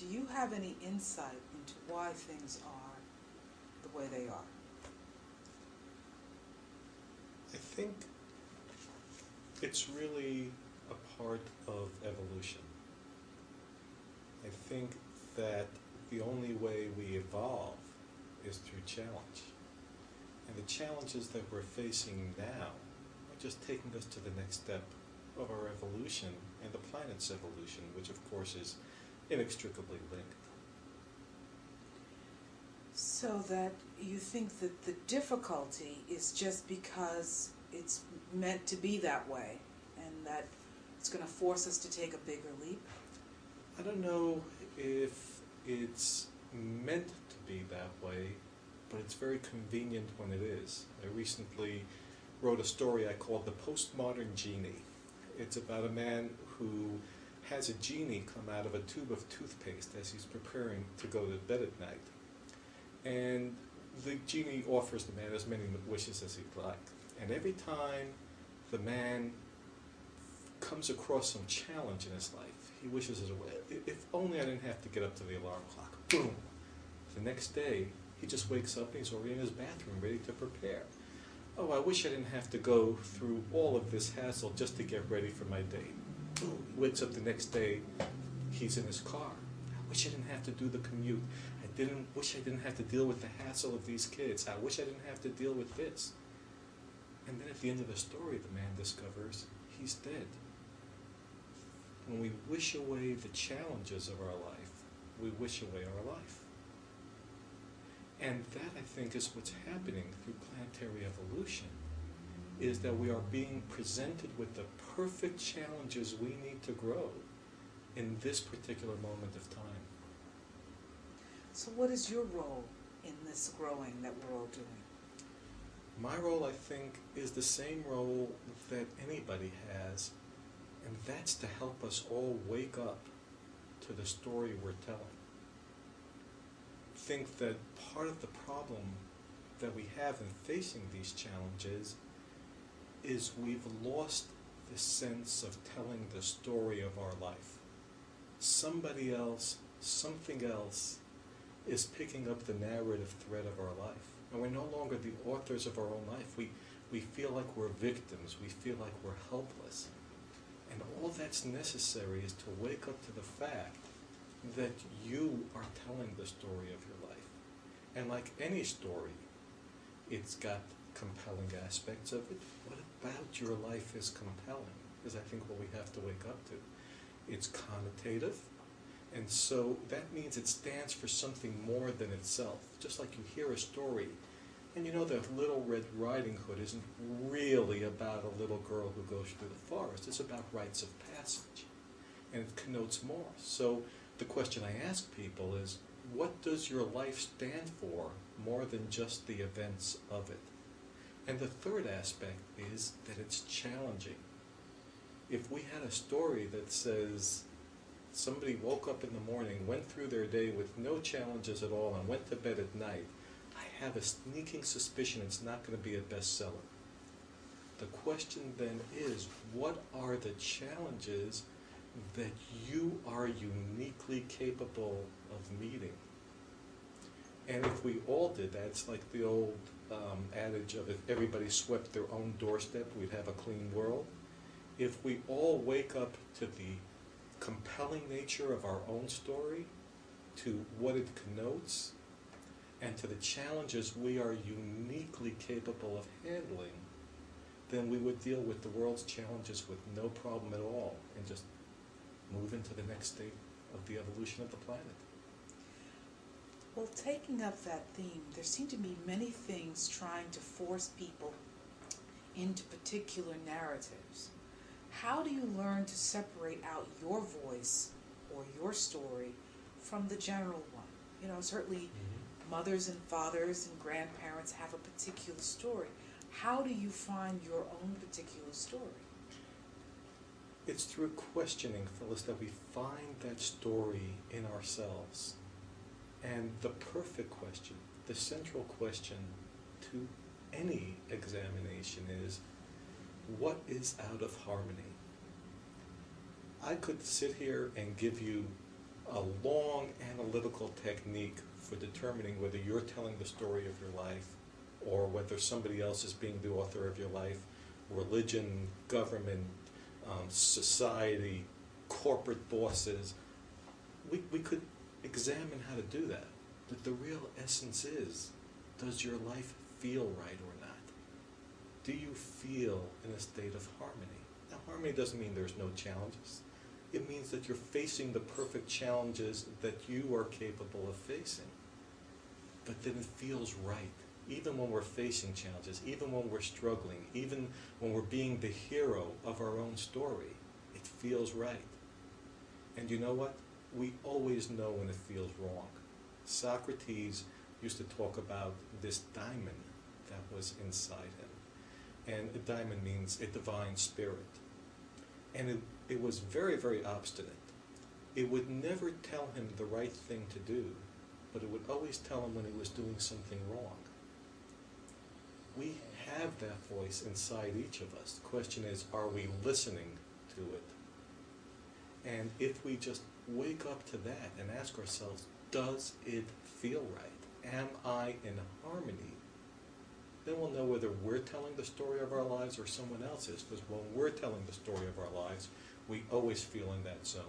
do you have any insight into why things are the way they are? I think it's really a part of evolution. I think that the only way we evolve is through challenge. And the challenges that we're facing now are just taking us to the next step of our evolution and the planet's evolution, which of course is inextricably linked. So that you think that the difficulty is just because it's meant to be that way, and that it's going to force us to take a bigger leap? I don't know if it's meant to be that way, but it's very convenient when it is. I recently wrote a story I called The Postmodern Genie. It's about a man who has a genie come out of a tube of toothpaste as he's preparing to go to bed at night. And the genie offers the man as many wishes as he'd like. And every time the man comes across some challenge in his life, he wishes it away. If only I didn't have to get up to the alarm clock. Boom! The next day, he just wakes up and he's already in his bathroom ready to prepare. Oh, I wish I didn't have to go through all of this hassle just to get ready for my date. Boom! He wakes up the next day, he's in his car. I wish I didn't have to do the commute. Wish I didn't have to deal with the hassle of these kids. I wish I didn't have to deal with this. And then at the end of the story, the man discovers he's dead. When we wish away the challenges of our life, we wish away our life. And that, I think, is what's happening through planetary evolution, is that we are being presented with the perfect challenges we need to grow in this particular moment of time. So what is your role in this growing that we're all doing? My role, I think, is the same role that anybody has, and that's to help us all wake up to the story we're telling. I think that part of the problem that we have in facing these challenges is we've lost the sense of telling the story of our life. Somebody else, something else, is picking up the narrative thread of our life. And we're no longer the authors of our own life. We feel like we're victims. We feel like we're helpless. And all that's necessary is to wake up to the fact that you are telling the story of your life. And like any story, it's got compelling aspects of it. What about your life is compelling? Is I think what we have to wake up to. It's connotative. And so that means it stands for something more than itself. Just like you hear a story, and you know that Little Red Riding Hood isn't really about a little girl who goes through the forest. It's about rites of passage. And it connotes more. So the question I ask people is, what does your life stand for more than just the events of it? And the third aspect is that it's challenging. If we had a story that says, somebody woke up in the morning, went through their day with no challenges at all, and went to bed at night, I have a sneaking suspicion it's not going to be a bestseller. The question then is, what are the challenges that you are uniquely capable of meeting? And if we all did that, it's like the old adage of if everybody swept their own doorstep, we'd have a clean world. If we all wake up to the compelling nature of our own story, to what it connotes, and to the challenges we are uniquely capable of handling, then we would deal with the world's challenges with no problem at all and just move into the next state of the evolution of the planet. Well, taking up that theme, there seem to be many things trying to force people into particular narratives. How do you learn to separate out your voice or your story from the general one? You know, certainly mothers and fathers and grandparents have a particular story. How do you find your own particular story? It's through questioning, Phyllis, that we find that story in ourselves. And the perfect question, the central question to any examination is, what is out of harmony? I could sit here and give you a long analytical technique for determining whether you're telling the story of your life or whether somebody else is being the author of your life. Religion, government, society, corporate bosses. We could examine how to do that. But the real essence is, does your life feel right or not? Do you feel in a state of harmony? Now, harmony doesn't mean there's no challenges. It means that you're facing the perfect challenges that you are capable of facing. But then it feels right. Even when we're facing challenges, even when we're struggling, even when we're being the hero of our own story, it feels right. And you know what? We always know when it feels wrong. Socrates used to talk about this diamond that was inside him. And a diamond means a divine spirit. And it was very, very obstinate. It would never tell him the right thing to do, but it would always tell him when he was doing something wrong. We have that voice inside each of us. The question is, are we listening to it? And if we just wake up to that and ask ourselves, does it feel right? Am I in harmony? Then we'll know whether we're telling the story of our lives or someone else is. Because when we're telling the story of our lives, we always feel in that zone.